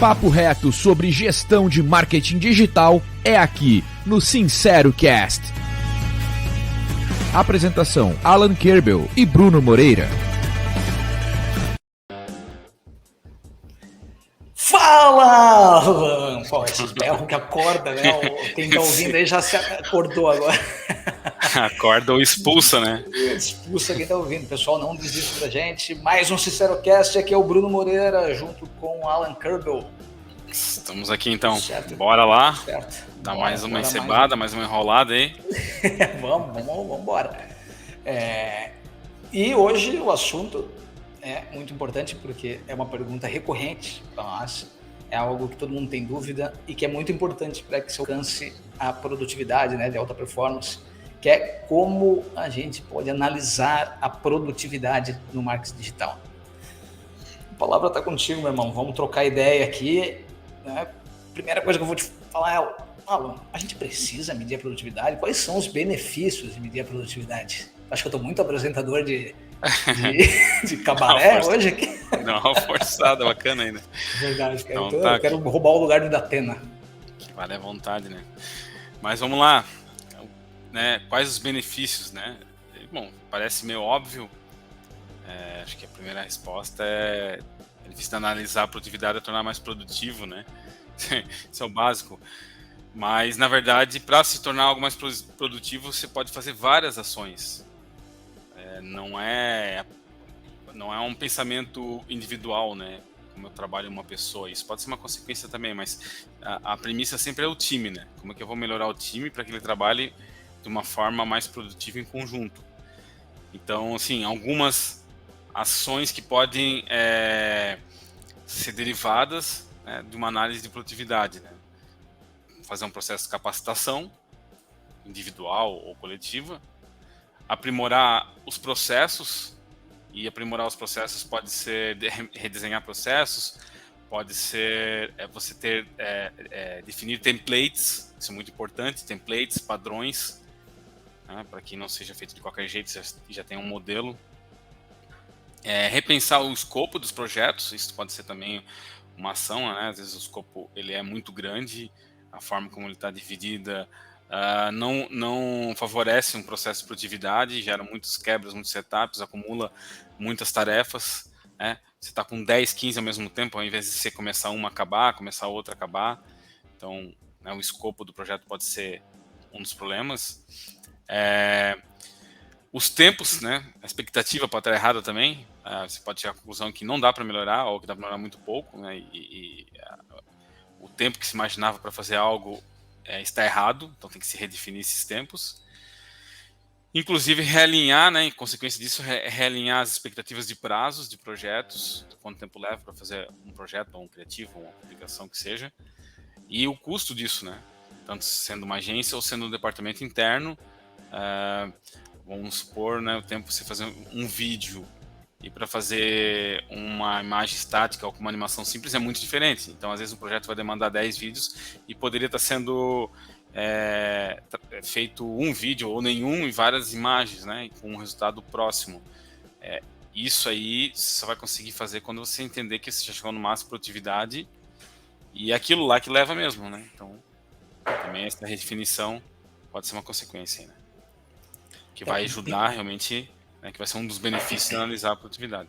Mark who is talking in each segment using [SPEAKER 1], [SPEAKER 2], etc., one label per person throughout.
[SPEAKER 1] papo reto sobre gestão de marketing digital é aqui no Sincero Cast. Apresentação: Alan Kerbel e Bruno Moreira.
[SPEAKER 2] Fala, Alan! Pô, esses berros que acorda, né? Quem tá ouvindo aí já se acordou agora.
[SPEAKER 3] Acorda ou expulsa, né?
[SPEAKER 2] Expulsa quem tá ouvindo. Pessoal, não desista da gente. Mais um SinceroCast, aqui é o Bruno Moreira, junto com o Alan Kerbel.
[SPEAKER 3] Estamos aqui então.
[SPEAKER 2] Certo.
[SPEAKER 3] Bora lá.
[SPEAKER 2] Certo.
[SPEAKER 3] Dá mais uma encebada, mais uma enrolada aí.
[SPEAKER 2] Vamos embora. E hoje o assunto é muito importante porque é uma pergunta recorrente para nós, é algo que todo mundo tem dúvida e que é muito importante para que se alcance a produtividade, né, de alta performance, que é como a gente pode analisar a produtividade no marketing digital. A palavra está contigo, meu irmão, vamos trocar ideia aqui, né? Primeira coisa que eu vou te falar é, Alan, a gente precisa medir a produtividade? Quais são os benefícios de medir a produtividade? Acho que eu estou muito apresentador de cabaré hoje aqui.
[SPEAKER 3] Não, forçada, bacana ainda.
[SPEAKER 2] Verdade, cara.
[SPEAKER 3] Então,
[SPEAKER 2] eu quero roubar o lugar do Datena.
[SPEAKER 3] Vale à vontade, né? Mas vamos lá. Né? Quais os benefícios, né? Bom, parece meio óbvio. Acho que a primeira resposta é ele analisar a produtividade e tornar mais produtivo, né? Isso é o básico. Mas, na verdade, para se tornar algo mais produtivo, você pode fazer várias ações. Não é um pensamento individual, né? Como eu trabalho em uma pessoa, isso pode ser uma consequência também, mas a premissa sempre é o time, né? Como é que eu vou melhorar o time para que ele trabalhe de uma forma mais produtiva em conjunto? Então, assim, algumas ações que podem ser derivadas, né, de uma análise de produtividade, né? Fazer um processo de capacitação individual ou coletiva, aprimorar os processos, e aprimorar os processos pode ser redesenhar processos, pode ser você definir templates, isso é muito importante, templates, padrões, né, para que não seja feito de qualquer jeito, já tem um modelo. Repensar o escopo dos projetos, isso pode ser também uma ação, né? Às vezes o escopo ele é muito grande, a forma como ele está dividida não favorece um processo de produtividade, gera muitos quebras, muitos setups, acumula muitas tarefas, né? Você está com 10, 15 ao mesmo tempo, ao invés de você começar uma acabar, começar outra acabar. Então, né, o escopo do projeto pode ser um dos problemas. Os tempos, né? A expectativa pode estar errada também. Você pode chegar à conclusão que não dá para melhorar, ou que dá para melhorar muito pouco, né? O tempo que se imaginava para fazer algo está errado, então tem que se redefinir esses tempos. Inclusive realinhar, né, em consequência disso, realinhar as expectativas de prazos de projetos, quanto tempo leva para fazer um projeto, ou um criativo, ou uma publicação que seja, e o custo disso, né, tanto sendo uma agência ou sendo um departamento interno. Vamos supor, né, o tempo para você fazer um vídeo e para fazer uma imagem estática ou com uma animação simples é muito diferente. Então, às vezes, um projeto vai demandar 10 vídeos e poderia estar sendo feito um vídeo ou nenhum e várias imagens, né, com um resultado próximo. Isso aí você só vai conseguir fazer quando você entender que você já chegou no máximo de produtividade e é aquilo lá que leva mesmo, né? Então, também essa redefinição pode ser uma consequência, né, que vai ajudar realmente, né, que vai ser um dos benefícios de analisar a produtividade.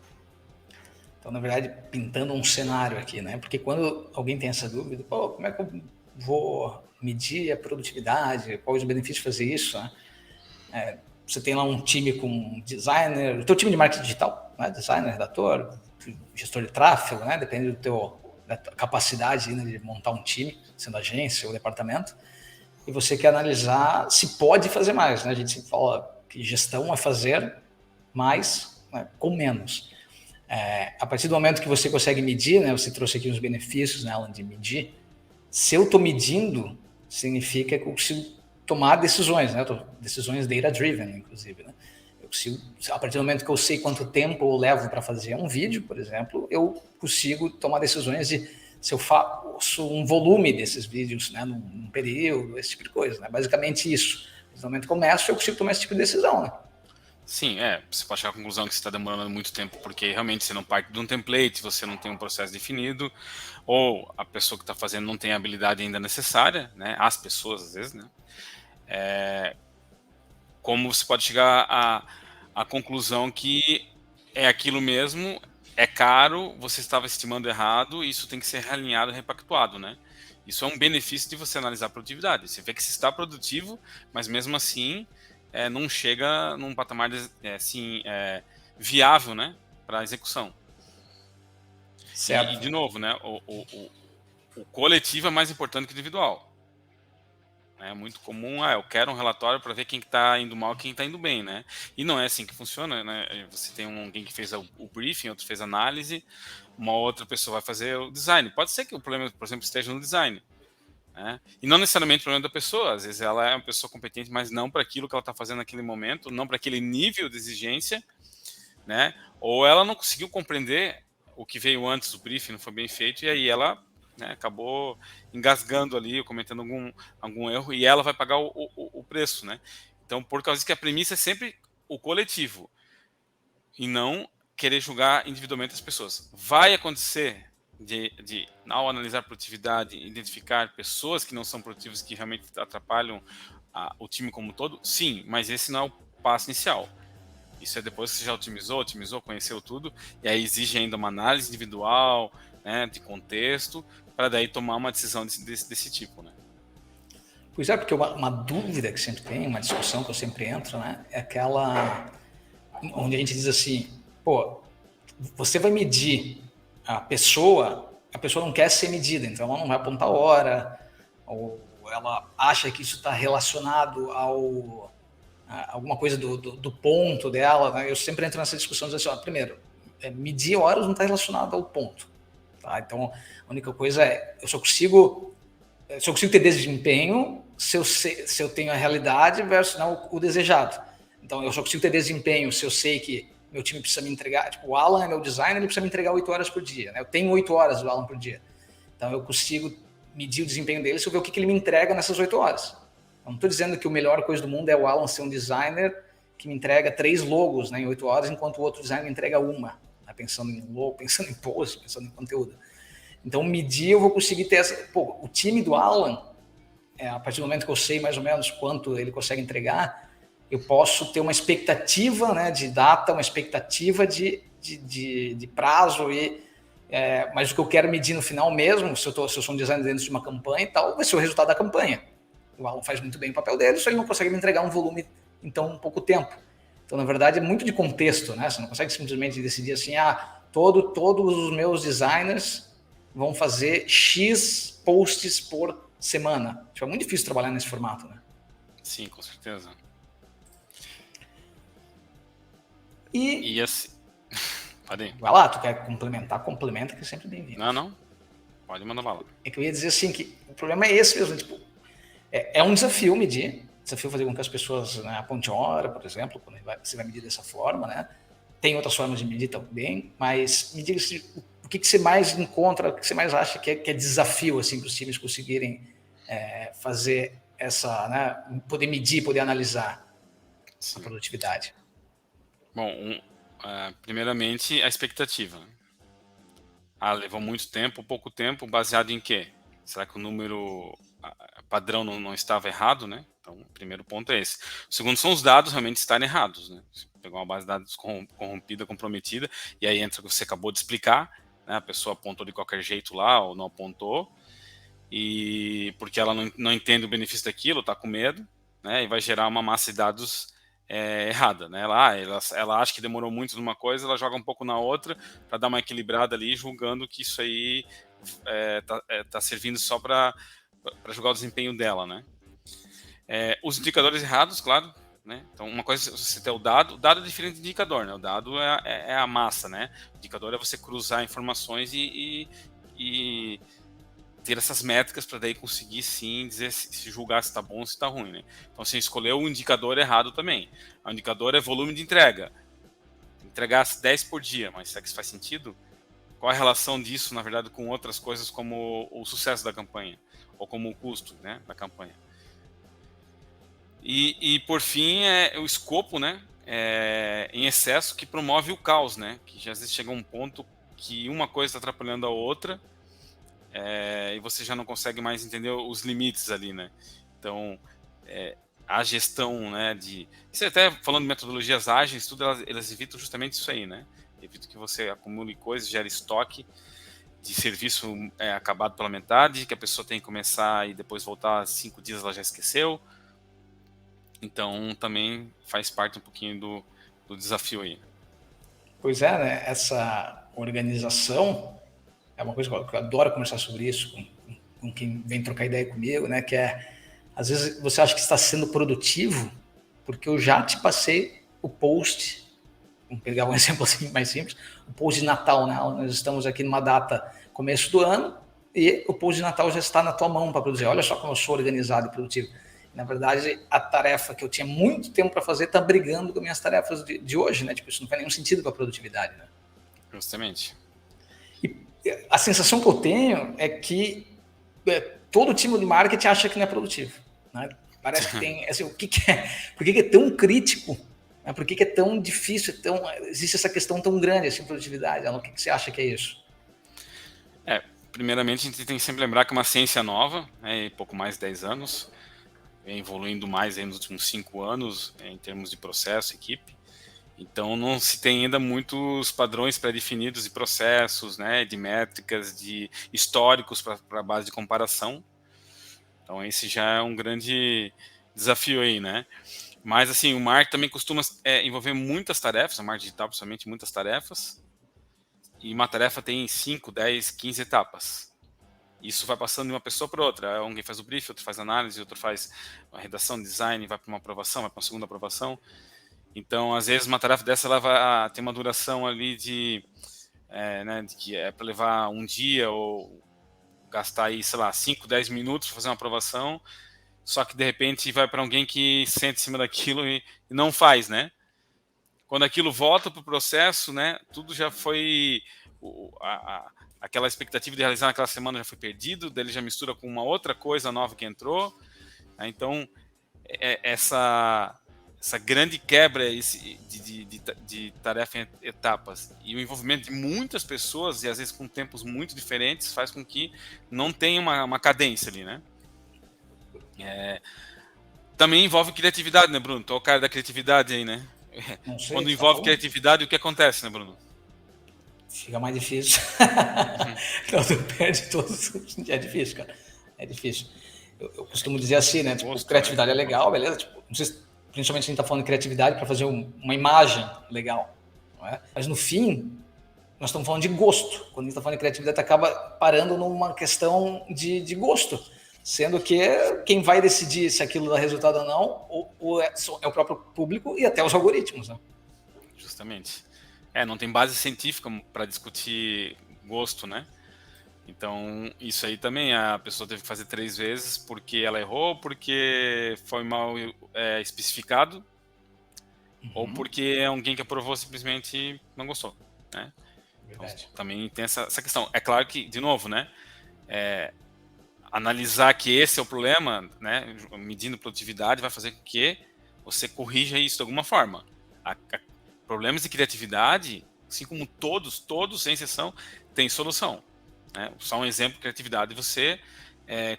[SPEAKER 2] Então, na verdade, pintando um cenário aqui, né? Porque quando alguém tem essa dúvida, como é que eu vou medir a produtividade, quais os benefícios de fazer isso, né? Você tem lá um time com designer, o teu time de marketing digital, né? Designer, redator, gestor de tráfego, né? Depende da tua capacidade, né, de montar um time, sendo agência ou departamento, e você quer analisar se pode fazer mais, né? A gente sempre fala que gestão é fazer mais, né, com menos. A partir do momento que você consegue medir, né, você trouxe aqui os benefícios, né, Alan, de medir. Se eu estou medindo, significa que eu consigo tomar decisões, né? Decisões data-driven, inclusive, né? Eu consigo, a partir do momento que eu sei quanto tempo eu levo para fazer um vídeo, por exemplo, eu consigo tomar decisões de se eu faço um volume desses vídeos, né, num período, esse tipo de coisa, né? Basicamente isso. No momento que eu começo, eu consigo tomar esse tipo de decisão, né?
[SPEAKER 3] Sim, você pode chegar à conclusão que você está demorando muito tempo porque realmente você não parte de um template, você não tem um processo definido, ou a pessoa que está fazendo não tem a habilidade ainda necessária, né? As pessoas, às vezes, né? Como você pode chegar à conclusão que é aquilo mesmo, é caro, você estava estimando errado, e isso tem que ser realinhado e repactuado, né? Isso é um benefício de você analisar a produtividade. Você vê que você está produtivo, mas mesmo assim não chega num patamar assim, viável, né, para execução. E,
[SPEAKER 2] Certo.
[SPEAKER 3] de novo, né, o coletivo é mais importante que o individual. É muito comum, eu quero um relatório para ver quem está indo mal e quem está indo bem, né? E não é assim que funciona, né? Você tem alguém que fez o briefing, outro fez a análise, uma outra pessoa vai fazer o design. Pode ser que o problema, por exemplo, esteja no design, né? E não necessariamente o problema da pessoa. Às vezes ela é uma pessoa competente, mas não para aquilo que ela está fazendo naquele momento, não para aquele nível de exigência, né? Ou ela não conseguiu compreender o que veio antes do briefing, não foi bem feito, e aí ela, né, acabou engasgando ali, cometendo algum erro, e ela vai pagar o preço, né? Então, por causa que a premissa é sempre o coletivo, e não querer julgar individualmente as pessoas. Vai acontecer ao analisar produtividade, identificar pessoas que não são produtivas, que realmente atrapalham o time como um todo? Sim, mas esse não é o passo inicial. Isso é depois que você já otimizou, conheceu tudo, e aí exige ainda uma análise individual, né, de contexto, para daí tomar uma decisão desse tipo, né?
[SPEAKER 2] Pois é, porque uma dúvida que sempre tem, uma discussão que eu sempre entro, né, é aquela onde a gente diz assim, pô, você vai medir a pessoa não quer ser medida, então ela não vai apontar hora, ou ela acha que isso está relacionado a alguma coisa do ponto dela, né? Eu sempre entro nessa discussão dizendo assim, primeiro, medir horas não está relacionado ao ponto, tá? Então a única coisa é, eu só consigo ter desempenho se eu tenho a realidade versus não, o desejado. Então eu só consigo ter desempenho se eu sei que meu time precisa me entregar, tipo, o Alan é meu designer, ele precisa me entregar 8 horas por dia, né? Eu tenho 8 horas do Alan por dia. Então eu consigo medir o desempenho dele se eu ver o que ele me entrega nessas 8 horas. Eu não estou dizendo que a melhor coisa do mundo é o Alan ser um designer que me entrega 3 logos, né, em 8 horas, enquanto o outro designer me entrega uma, né, pensando em logo, pensando em post, pensando em conteúdo. Então, medir, eu vou conseguir ter essa... Pô, o time do Alan, a partir do momento que eu sei mais ou menos quanto ele consegue entregar, eu posso ter uma expectativa, né, de data, uma expectativa de prazo, mas o que eu quero medir no final mesmo, se eu sou um designer dentro de uma campanha e tal, vai ser o resultado da campanha. O Alan faz muito bem o papel dele, só ele não consegue me entregar um volume em tão pouco tempo. Então, na verdade, é muito de contexto, né? Você não consegue simplesmente decidir assim, todos os meus designers vão fazer X posts por semana. Tipo, é muito difícil trabalhar nesse formato, né?
[SPEAKER 3] Sim, com certeza.
[SPEAKER 2] E
[SPEAKER 3] assim... Pode
[SPEAKER 2] vai lá, tu quer complementar, complementa, que é sempre bem-vindo.
[SPEAKER 3] Não. Pode mandar bala.
[SPEAKER 2] É que eu ia dizer assim, que o problema é esse mesmo, tipo, é um desafio medir, desafio fazer com que as pessoas, né, apontem hora, por exemplo, quando você vai medir dessa forma, né? Tem outras formas de medir também, mas me diga o que você mais encontra, o que você mais acha que é desafio assim, para os times conseguirem fazer essa, né, poder medir, poder analisar a produtividade.
[SPEAKER 3] Bom, primeiramente a expectativa. Levou muito tempo, pouco tempo, baseado em quê? Será que o número padrão não estava errado, né? Então, o primeiro ponto é esse. O segundo são os dados realmente estarem errados, né? Você pegou uma base de dados corrompida, comprometida, e aí entra o que você acabou de explicar, né? A pessoa apontou de qualquer jeito lá, ou não apontou, e porque ela não entende o benefício daquilo, está com medo, né? E vai gerar uma massa de dados errada, né? Ela acha que demorou muito numa coisa, ela joga um pouco na outra para dar uma equilibrada ali, julgando que isso aí tá servindo só para julgar o desempenho dela, né? Os indicadores errados, claro, né? Então, uma coisa é você ter o dado é diferente do indicador, né? O dado é a massa, né? O indicador é você cruzar informações e ter essas métricas para daí conseguir sim dizer se julgar se está bom ou se está ruim, né? Então você escolheu o indicador errado também. O indicador é volume de entrega. Entregar 10 por dia, mas será que isso faz sentido? Qual a relação disso, na verdade, com outras coisas como o sucesso da campanha ou como o custo, né, da campanha? E por fim, o escopo, né? em excesso que promove o caos, né? Que já às vezes chega um ponto que uma coisa está atrapalhando a outra, e você já não consegue mais entender os limites ali, né? Então, a gestão, né, isso até falando de metodologias ágeis, tudo elas evitam justamente isso aí, né? Evita que você acumule coisas, gere estoque de serviço acabado pela metade, que a pessoa tem que começar e depois voltar 5 dias ela já esqueceu. Então também faz parte um pouquinho do desafio aí.
[SPEAKER 2] Pois é, né? Essa organização é uma coisa que eu adoro conversar sobre isso com quem vem trocar ideia comigo, né? Que às vezes você acha que está sendo produtivo porque eu já te passei o post. Vamos pegar um exemplo assim mais simples, o post de Natal, né? Nós estamos aqui numa data começo do ano e o post de Natal já está na tua mão para produzir. Olha só como eu sou organizado e produtivo. Na verdade, a tarefa que eu tinha muito tempo para fazer está brigando com minhas tarefas de hoje, né? Tipo, isso não faz nenhum sentido para a produtividade, né?
[SPEAKER 3] Justamente.
[SPEAKER 2] E a sensação que eu tenho é que todo time de marketing acha que não é produtivo, né? Parece que tem, assim, por que é tão crítico? Né? Por que é tão difícil? Existe essa questão tão grande assim, produtividade? O que você acha que é isso?
[SPEAKER 3] Primeiramente, a gente tem que sempre lembrar que é uma ciência nova, né, pouco mais de 10 anos, vem evoluindo mais nos últimos 5 anos em termos de processo, equipe. Então, não se tem ainda muitos padrões pré-definidos de processos, né, de métricas, de históricos para a base de comparação. Então, esse já é um grande desafio aí, né? Mas, assim, o marketing também costuma envolver muitas tarefas, o marketing digital, principalmente, muitas tarefas. E uma tarefa tem 5, 10, 15 etapas. Isso vai passando de uma pessoa para outra. Alguém faz o brief, outro faz análise, outro faz a redação, design, vai para uma aprovação, vai para uma segunda aprovação. Então, às vezes, uma tarefa dessa ela vai ter uma duração ali né, de que é para levar um dia ou gastar aí, sei lá, 5, 10 minutos para fazer uma aprovação, só que de repente vai para alguém que sente em cima daquilo e não faz, né? Quando aquilo volta para o processo, né, tudo já foi aquela expectativa de realizar naquela semana já foi perdido, daí ele já mistura com uma outra coisa nova que entrou, né? Então essa grande quebra de tarefa em etapas e o envolvimento de muitas pessoas e às vezes com tempos muito diferentes faz com que não tenha uma cadência ali, né? Também envolve criatividade, né, Bruno? Tu é o cara da criatividade aí, né?
[SPEAKER 2] Não sei,
[SPEAKER 3] Quando envolve criatividade, o que acontece, né, Bruno?
[SPEAKER 2] Fica mais difícil. Então, tu perde todos. É difícil, cara. É difícil. Eu costumo dizer assim, né? Tipo, criatividade é legal, beleza? Tipo, não sei se, principalmente a gente está falando de criatividade para fazer uma imagem legal, não é? Mas no fim, nós estamos falando de gosto. Quando a gente está falando de criatividade, acaba parando numa questão de gosto. Sendo que quem vai decidir se aquilo dá resultado ou não é o próprio público e até os algoritmos, né?
[SPEAKER 3] Justamente. Não tem base científica para discutir gosto, né? Então, isso aí também a pessoa teve que fazer 3 vezes porque ela errou, porque foi mal especificado, ou porque alguém que aprovou simplesmente não gostou, né? Então, também tem essa questão. É claro que, de novo, né? Analisar que esse é o problema, né? Medindo produtividade vai fazer com que você corrija isso de alguma forma. Problemas de criatividade, assim como todos, sem exceção, tem solução. Né? Só um exemplo de criatividade, você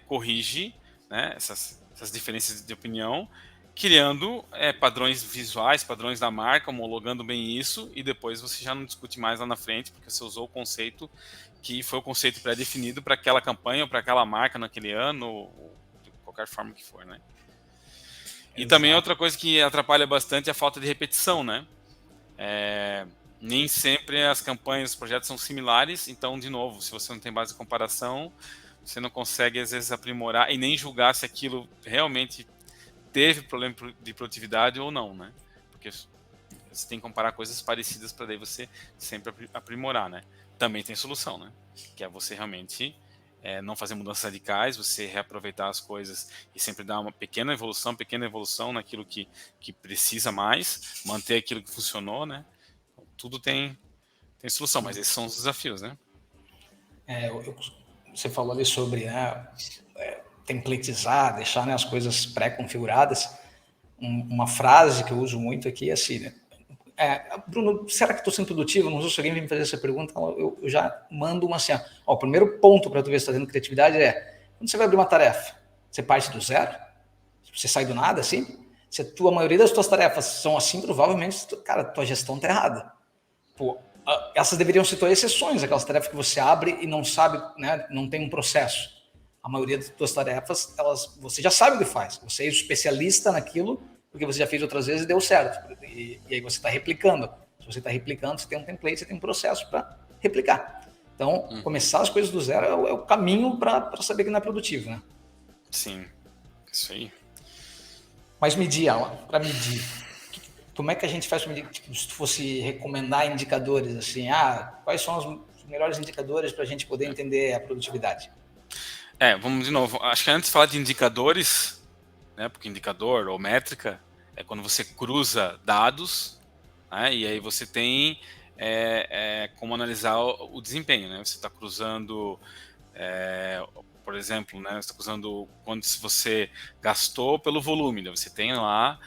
[SPEAKER 3] corrige, né, essas diferenças de opinião, criando padrões visuais, padrões da marca, homologando bem isso, e depois você já não discute mais lá na frente, porque você usou o conceito que foi o conceito pré-definido para aquela campanha, ou para aquela marca naquele ano, ou de qualquer forma que for, né? E Exato. Também outra coisa que atrapalha bastante é a falta de repetição, né? Nem sempre as campanhas, os projetos são similares, então, de novo, se você não tem base de comparação, você não consegue, às vezes, aprimorar e nem julgar se aquilo realmente teve problema de produtividade ou não, né? Porque você tem que comparar coisas parecidas para daí você sempre aprimorar, né? Também tem solução, né? Que é você realmente não fazer mudanças radicais, você reaproveitar as coisas e sempre dar uma pequena evolução naquilo que precisa mais, manter aquilo que funcionou, né? Tudo tem solução, mas esses são os desafios, né?
[SPEAKER 2] Você falou ali sobre templatizar, deixar, né, as coisas pré-configuradas. uma frase que eu uso muito aqui, é assim, né? Bruno, será que estou sendo produtivo? Não sei se alguém vem me fazer essa pergunta, eu já mando uma assim, ó, o primeiro ponto para tu ver se está tendo criatividade quando você vai abrir uma tarefa, você parte do zero, você sai do nada, assim, se a maioria das tuas tarefas são assim, provavelmente, cara, tua gestão está errada. Pô, essas deveriam ser tuas exceções, aquelas tarefas que você abre e não sabe, né, não tem um processo. A maioria das tuas tarefas, você já sabe o que faz, você é especialista naquilo, porque você já fez outras vezes e deu certo. E aí você está replicando. Se você está replicando, você tem um template, você tem um processo para replicar. Então, começar as coisas do zero é o caminho para saber que não é produtivo, né?
[SPEAKER 3] Sim, isso aí.
[SPEAKER 2] Mas medir, Alan, para medir. Como é que a gente faz para medir? Tipo, se tu fosse recomendar indicadores, assim, quais são os melhores indicadores para a gente poder entender a produtividade?
[SPEAKER 3] Vamos de novo. Acho que antes de falar de indicadores, né, porque indicador ou métrica é quando você cruza dados, né, e aí você tem como analisar o desempenho, né? Você está cruzando, por exemplo, né, você está cruzando quanto você gastou pelo volume, né? Você tem lá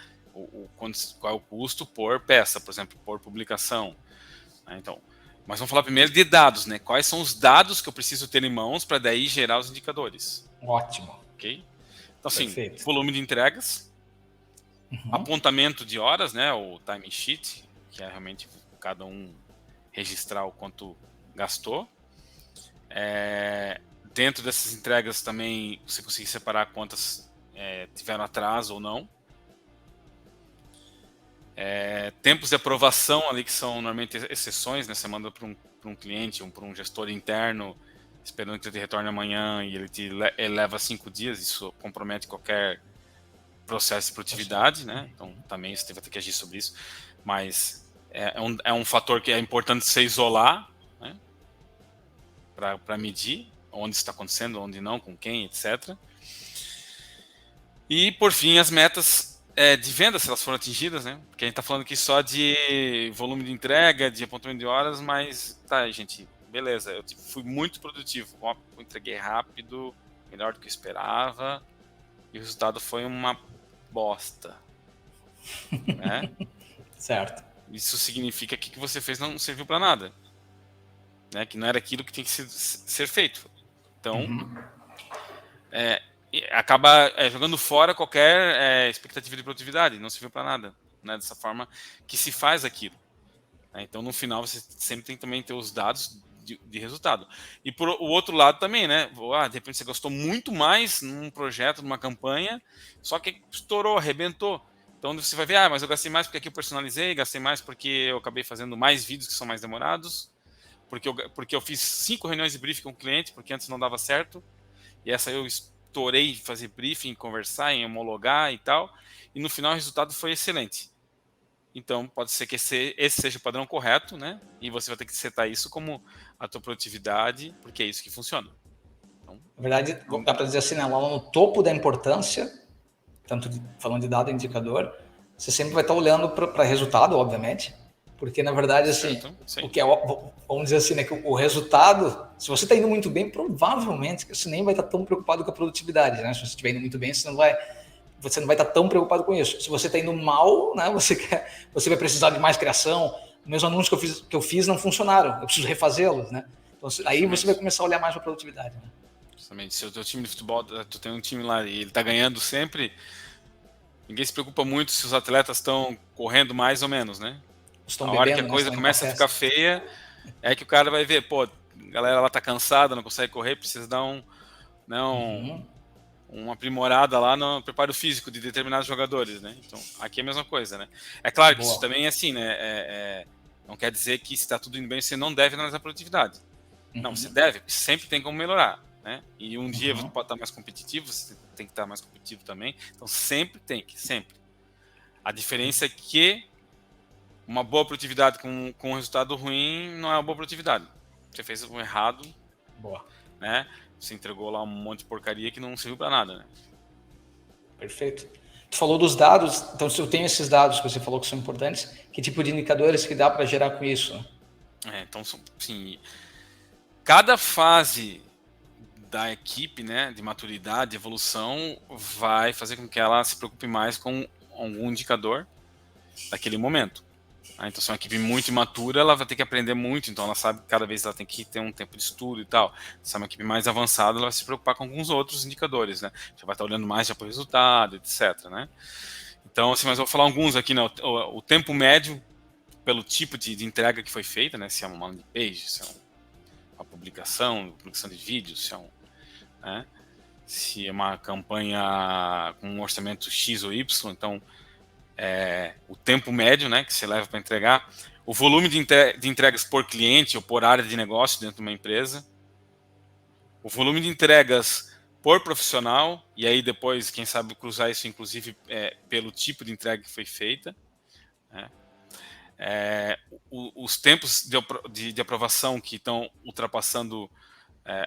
[SPEAKER 3] qual é o custo por peça, por exemplo, por publicação, né? Então, mas vamos falar primeiro de dados, né? Quais são os dados que eu preciso ter em mãos para daí gerar os indicadores?
[SPEAKER 2] Ótimo.
[SPEAKER 3] Ok? Então, assim,
[SPEAKER 2] Perfeito.
[SPEAKER 3] volume de entregas, apontamento de horas, né? O time sheet, que é realmente cada um registrar o quanto gastou. Dentro dessas entregas também você conseguir separar quantas tiveram atraso ou não. Tempos de aprovação ali, que são normalmente exceções, né? Você manda para um cliente ou para um gestor interno esperando que ele te retorne amanhã e ele leva 5 dias, isso compromete qualquer processo de produtividade, né? Então também você vai ter que agir sobre isso, mas é um fator que é importante você isolar, né? Para medir onde está acontecendo, onde não, com quem, etc. E por fim as metas de venda, se elas foram atingidas, né? Porque a gente está falando aqui só de volume de entrega, de apontamento de horas, mas tá, gente, beleza, eu fui muito produtivo, eu entreguei rápido, melhor do que eu esperava, e o resultado foi uma bosta, né?
[SPEAKER 2] Certo.
[SPEAKER 3] Isso significa que o que você fez não serviu para nada, né? Que não era aquilo que tinha que ser feito. Então, acaba jogando fora qualquer expectativa de produtividade, não serviu para nada, né? Dessa forma que se faz aquilo. Né? Então, no final, você sempre tem que também ter os dados de resultado. E por o outro lado também, né? De repente você gastou muito mais num projeto, numa campanha, só que estourou, arrebentou. Então você vai ver, mas eu gastei mais porque aqui eu personalizei, gastei mais porque eu acabei fazendo mais vídeos que são mais demorados, porque eu fiz 5 reuniões de briefing com o cliente, porque antes não dava certo, e essa eu estourei fazer briefing, conversar, em homologar e tal, e no final o resultado foi excelente. Então, pode ser que esse seja o padrão correto, né? E você vai ter que setar isso como a tua produtividade, porque é isso que funciona. Então,
[SPEAKER 2] na verdade, dá para dizer assim, né? Lá no topo da importância, tanto falando de dado e indicador, você sempre vai estar olhando para resultado, obviamente, porque na verdade, assim, o que vamos dizer assim, né, que o resultado, se você está indo muito bem, provavelmente você nem vai estar tão preocupado com a produtividade, né? Se você estiver indo muito bem, você não vai estar tão preocupado com isso. Se você está indo mal, né, você vai precisar de mais criação. Meus anúncios que eu fiz não funcionaram, eu preciso refazê-los, né? Então, aí você vai começar a olhar mais para a produtividade, né?
[SPEAKER 3] Justamente, se o teu time de futebol, tu tem um time lá e ele está ganhando sempre, ninguém se preocupa muito se os atletas estão correndo mais ou menos, né?
[SPEAKER 2] Estão
[SPEAKER 3] a hora que a coisa começa a ficar feia, é que o cara vai ver, pô, a galera lá tá cansada, não consegue correr, precisa dar uma aprimorada lá no preparo físico de determinados jogadores, né? Então, aqui é a mesma coisa, né? É claro que isso também é assim, né? Não quer dizer que se está tudo indo bem, você não deve analisar a produtividade. Não, você deve, porque sempre tem como melhorar, né? E um dia você pode estar mais competitivo, você tem que estar mais competitivo também. Então, sempre tem que, sempre. A diferença é que uma boa produtividade com um resultado ruim não é uma boa produtividade. Você fez um errado, né? Você entregou lá um monte de porcaria que não serviu para nada, né?
[SPEAKER 2] Perfeito. Tu falou dos dados, então se eu tenho esses dados que você falou que são importantes, que tipo de indicadores que dá para gerar com isso?
[SPEAKER 3] Então, sim, cada fase da equipe, né, de maturidade, de evolução, vai fazer com que ela se preocupe mais com algum indicador daquele momento. Então, se é uma equipe muito imatura, ela vai ter que aprender muito, então ela sabe que cada vez ela tem que ter um tempo de estudo e tal. Se é uma equipe mais avançada, ela vai se preocupar com alguns outros indicadores, né? Já vai estar olhando mais já para o resultado, etc, né? Então, assim, mas eu vou falar alguns aqui, né? O tempo médio pelo tipo de entrega que foi feita, né? Se é uma landing page, se é uma publicação de vídeos, se é uma campanha com um orçamento X ou Y, então o tempo médio, né, que você leva para entregar, o volume de entregas por cliente ou por área de negócio dentro de uma empresa, o volume de entregas por profissional, e aí depois, quem sabe, cruzar isso, inclusive, pelo tipo de entrega que foi feita, né? Os tempos de aprovação que estão ultrapassando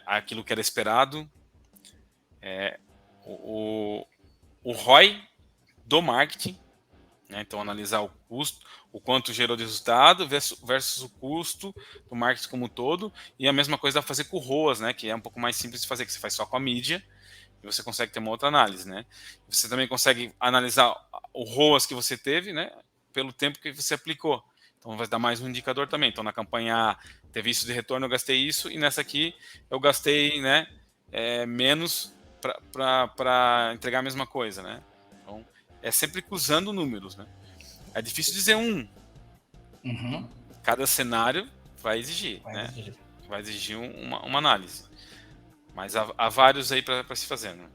[SPEAKER 3] aquilo que era esperado, o ROI do marketing, né? Então, analisar o custo, o quanto gerou de resultado versus o custo do marketing como um todo, e a mesma coisa dá para fazer com o ROAS, né? Que é um pouco mais simples de fazer, que você faz só com a mídia, e você consegue ter uma outra análise, né? Você também consegue analisar o ROAS que você teve, né? Pelo tempo que você aplicou. Então, vai dar mais um indicador também. Então, na campanha A, teve isso de retorno, eu gastei isso, e nessa aqui, eu gastei, né, menos para entregar a mesma coisa, né? Então, é sempre cruzando números, né? É difícil dizer
[SPEAKER 2] Uhum.
[SPEAKER 3] Cada cenário vai exigir,
[SPEAKER 2] Vai
[SPEAKER 3] né?
[SPEAKER 2] exigir.
[SPEAKER 3] Vai exigir uma análise. Mas há vários aí para se fazer, né?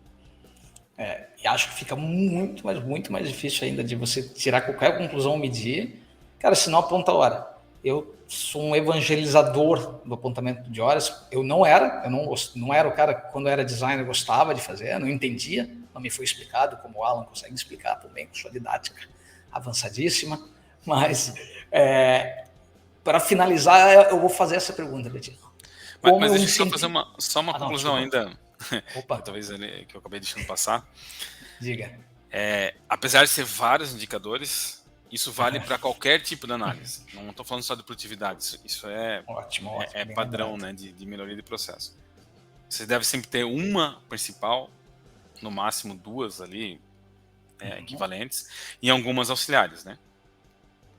[SPEAKER 2] E acho que fica muito, mas muito mais difícil ainda de você tirar qualquer conclusão ou medir. Cara, se não aponta a hora. Eu sou um evangelizador do apontamento de horas. Eu não era o cara que, quando eu era designer, gostava de fazer, não entendia, não me foi explicado, como o Alan consegue explicar também, com sua didática avançadíssima. Mas, para finalizar, eu vou fazer essa pergunta, Betinho.
[SPEAKER 3] Mas deixa eu só fazer uma conclusão ainda,
[SPEAKER 2] Opa.
[SPEAKER 3] talvez que eu acabei deixando passar.
[SPEAKER 2] Diga.
[SPEAKER 3] Apesar de ser vários indicadores, isso vale para qualquer tipo de análise. Não estou falando só de produtividade. Isso
[SPEAKER 2] Ótimo,
[SPEAKER 3] padrão, né, de melhoria de processo. Você deve sempre ter uma principal, no máximo duas ali, equivalentes, e algumas auxiliares, né?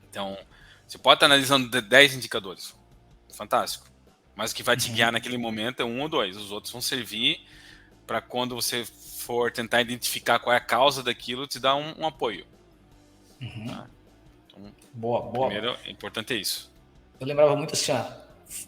[SPEAKER 3] Então, você pode estar analisando 10 indicadores. Fantástico. Mas o que vai te guiar naquele momento é um ou dois. Os outros vão servir para quando você for tentar identificar qual é a causa daquilo, te dar um apoio. Tá? Então,
[SPEAKER 2] boa.
[SPEAKER 3] Primeiro, é importante isso.
[SPEAKER 2] Eu lembrava muito assim,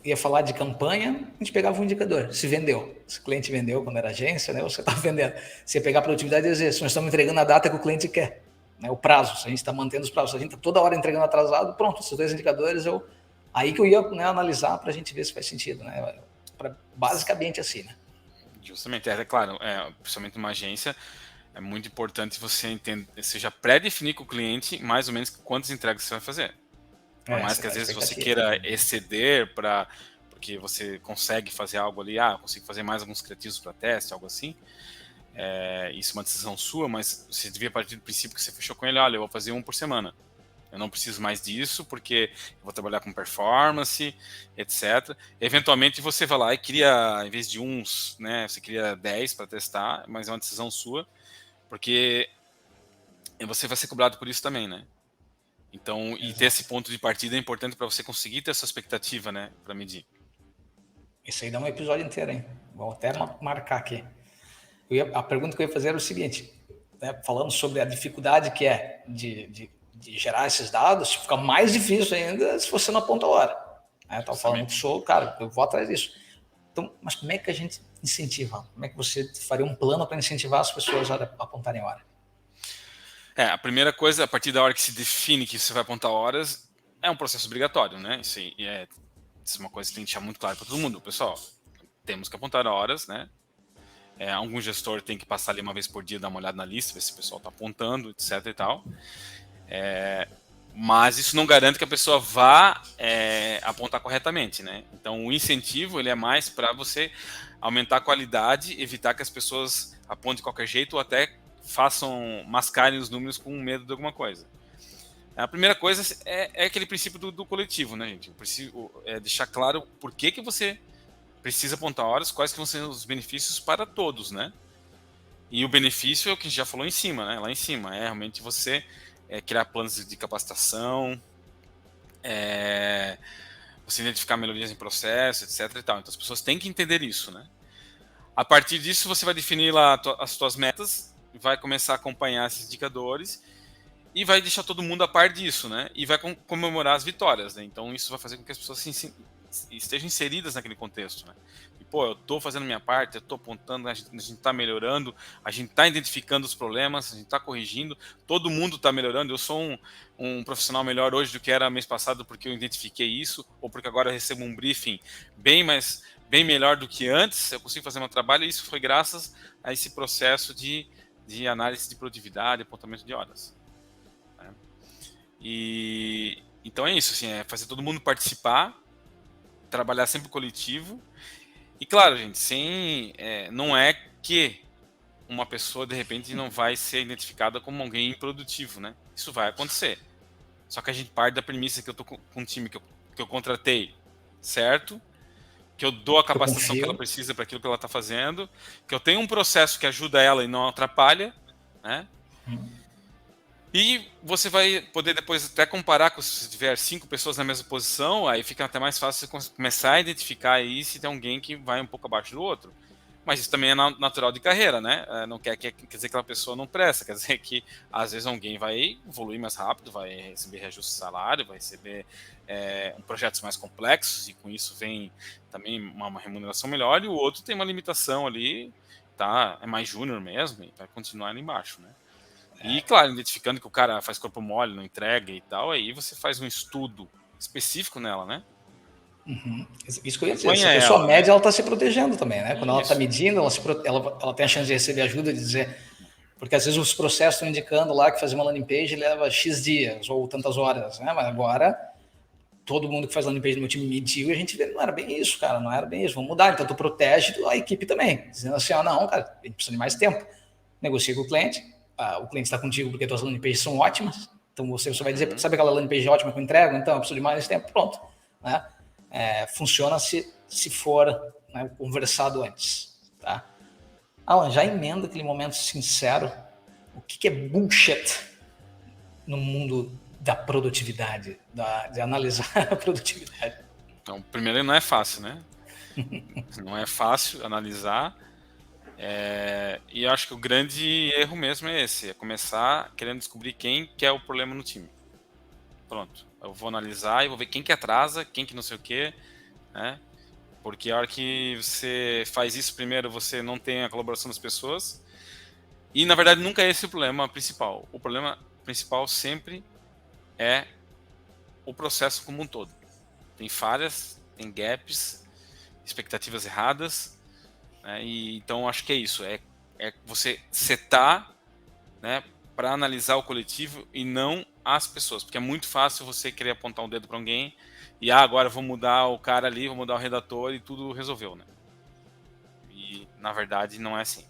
[SPEAKER 2] ia falar de campanha, a gente pegava um indicador, se vendeu. Se o cliente vendeu quando era agência, né, você estava vendendo. Se ia pegar a produtividade e dizer, se nós estamos entregando a data que o cliente quer, né, o prazo, se a gente está mantendo os prazos, se a gente está toda hora entregando atrasado, pronto, esses dois indicadores, aí que eu ia, né, analisar para a gente ver se faz sentido. Né, basicamente assim, né?
[SPEAKER 3] Justamente, claro, principalmente uma agência, é muito importante você já pré-definir com o cliente mais ou menos quantas entregas você vai fazer. Por mais que às vezes você queira exceder porque você consegue fazer algo ali, consigo fazer mais alguns criativos para teste, algo assim, isso é uma decisão sua, mas você devia partir do princípio que você fechou com ele, olha, eu vou fazer um por semana. Eu não preciso mais disso, porque eu vou trabalhar com performance, etc. Eventualmente você vai lá e cria, em vez de uns, né, você cria 10 para testar, mas é uma decisão sua, porque você vai ser cobrado por isso também, né? Então, e ter esse ponto de partida é importante para você conseguir ter essa expectativa, né, para medir.
[SPEAKER 2] Isso aí dá um episódio inteiro, hein? Vou até marcar aqui. A pergunta que eu ia fazer era o seguinte, né, falando sobre a dificuldade que é de gerar esses dados, fica mais difícil ainda se você não aponta a hora. Eu estava falando que cara, eu vou atrás disso. Então, mas como é que a gente incentiva? Como é que você faria um plano para incentivar as pessoas a apontarem a hora?
[SPEAKER 3] A primeira coisa, a partir da hora que se define que você vai apontar horas, é um processo obrigatório, né? Isso é uma coisa que tem que deixar muito claro para todo mundo. Pessoal, temos que apontar horas, né? Algum gestor tem que passar ali uma vez por dia, dar uma olhada na lista, ver se o pessoal está apontando, etc e tal. Mas isso não garante que a pessoa vá apontar corretamente, né? Então, o incentivo ele é mais para você aumentar a qualidade, evitar que as pessoas apontem de qualquer jeito ou até mascarem os números com medo de alguma coisa. A primeira coisa é aquele princípio do coletivo, né, gente? Eu preciso deixar claro por que você precisa apontar horas, quais que vão ser os benefícios para todos, né? E o benefício é o que a gente já falou em cima, né? Lá em cima, é realmente você criar planos de capacitação, você identificar melhorias em processo, etc. e tal. Então as pessoas têm que entender isso, né? A partir disso, você vai definir lá as suas metas, vai começar a acompanhar esses indicadores e vai deixar todo mundo a par disso, né? E vai comemorar as vitórias, né? Então isso vai fazer com que as pessoas estejam inseridas naquele contexto, né? E, pô, eu tô fazendo minha parte, eu tô apontando, a gente tá melhorando, a gente tá identificando os problemas, a gente tá corrigindo, todo mundo tá melhorando. Eu sou um profissional melhor hoje do que era mês passado porque eu identifiquei isso, ou porque agora eu recebo um briefing bem melhor do que antes, eu consigo fazer meu trabalho, e isso foi graças a esse processo de análise de produtividade, apontamento de horas. Né? E então é isso, assim, é fazer todo mundo participar, trabalhar sempre coletivo. E claro, gente, não é que uma pessoa de repente não vai ser identificada como alguém improdutivo, né? Isso vai acontecer. Só que a gente parte da premissa que eu tô com um time que eu contratei, certo? Que eu dou a capacitação que ela precisa para aquilo que ela está fazendo, que eu tenho um processo que ajuda ela e não atrapalha, né? E você vai poder depois até comparar com se tiver 5 pessoas na mesma posição, aí fica até mais fácil você começar a identificar aí se tem alguém que vai um pouco abaixo do outro. Mas isso também é natural de carreira, né? Não quer dizer que aquela pessoa não presta, quer dizer que às vezes alguém vai evoluir mais rápido, vai receber reajuste de salário, vai receber projetos mais complexos, e com isso vem também uma remuneração melhor, e o outro tem uma limitação ali, tá? É mais júnior mesmo, e vai continuar ali embaixo, né? E, claro, identificando que o cara faz corpo mole, não entrega e tal, aí você faz um estudo específico nela, né?
[SPEAKER 2] Isso que eu ia dizer. Se
[SPEAKER 3] Acompanha
[SPEAKER 2] a pessoa
[SPEAKER 3] ela,
[SPEAKER 2] mede,
[SPEAKER 3] né?
[SPEAKER 2] ela está se protegendo também, né? Quando ela está
[SPEAKER 3] Isso.
[SPEAKER 2] medindo, ela tem a chance de receber ajuda, de dizer. Porque às vezes os processos estão indicando lá que fazer uma landing page leva X dias ou tantas horas, né? Mas agora todo mundo que faz landing page no meu time mediu e a gente vê, não era bem isso, cara, não era bem isso, vamos mudar. Então tu protege a equipe também, dizendo assim, não, cara, a gente precisa de mais tempo. Negocia com o cliente está contigo porque tuas landing pages são ótimas, então você vai dizer, sabe aquela landing page ótima que eu entrego? Então eu preciso de mais tempo, pronto. Né? Funciona se for, né, conversado antes. Tá? Alan, já emenda aquele momento sincero, o que é bullshit no mundo da produtividade, de analisar a produtividade?
[SPEAKER 3] Então, primeiro, não é fácil, né? Não é fácil analisar. E eu acho que o grande erro mesmo é esse, é começar querendo descobrir quem que é o problema no time. Pronto, eu vou analisar e vou ver quem que atrasa, quem que não sei o quê, né? Porque a hora que você faz isso primeiro, você não tem a colaboração das pessoas. E, na verdade, nunca é esse o problema principal. O problema principal sempre é o processo como um todo. Tem falhas, tem gaps, expectativas erradas, né? E então acho que é isso, é você setar, né, para analisar o coletivo e não as pessoas, porque é muito fácil você querer apontar um dedo para alguém e agora vou mudar o cara ali, vou mudar o redator e tudo resolveu, né? E na verdade não é assim.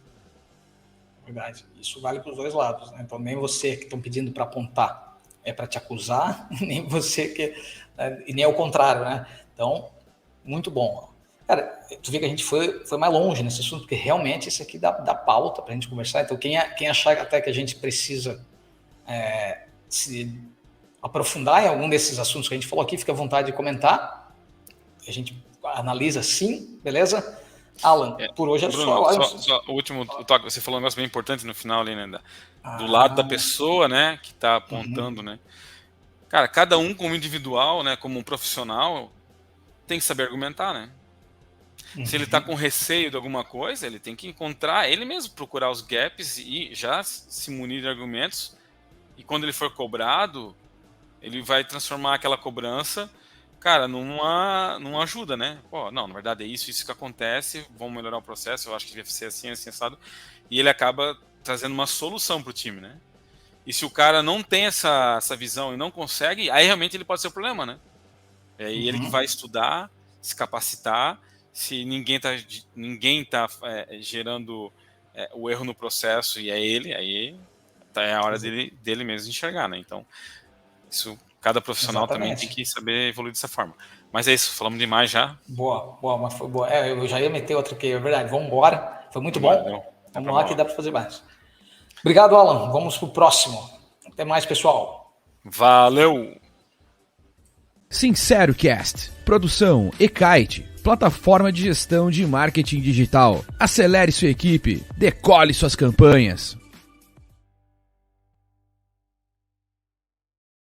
[SPEAKER 2] Verdade. Isso vale para os dois lados, né? Então nem você que estão pedindo para apontar é para te acusar, nem você que e nem ao contrário, né? Então muito bom. Cara, tu vê que a gente foi mais longe nesse assunto, porque realmente isso aqui dá pauta para a gente conversar. Então, quem achar até que a gente precisa se aprofundar em algum desses assuntos que a gente falou aqui, fica à vontade de comentar. A gente analisa sim, beleza? Alan, por hoje é
[SPEAKER 3] Bruno,
[SPEAKER 2] só.
[SPEAKER 3] o último toque, você falou um negócio bem importante no final ali, né? Do lado da pessoa, né, que está apontando, né? Cara, cada um como individual, né, como um profissional, tem que saber argumentar, né? Se ele está com receio de alguma coisa, ele tem que encontrar, ele mesmo procurar os gaps e já se munir de argumentos. E quando ele for cobrado, ele vai transformar aquela cobrança, cara, numa ajuda, né? Pô, não, na verdade é isso que acontece, vamos melhorar o processo, eu acho que deve ser assim, assado. E ele acaba trazendo uma solução para o time, né? E se o cara não tem essa visão e não consegue, aí realmente ele pode ser o problema, né? É aí ele que vai estudar, se capacitar. Se ninguém tá gerando o erro no processo e é ele, aí é a hora dele mesmo enxergar, né? Então, isso, cada profissional também tem que saber evoluir dessa forma. Mas é isso, falamos demais já.
[SPEAKER 2] Boa, mas foi boa. Eu já ia meter outra aqui, é verdade. Vamos embora. Foi muito bom. Vamos lá que dá para fazer mais. Obrigado, Alan. Vamos pro próximo. Até mais, pessoal.
[SPEAKER 3] Valeu!
[SPEAKER 1] SinceroCast, produção e-kite, plataforma de gestão de marketing digital. Acelere sua equipe, decole suas campanhas.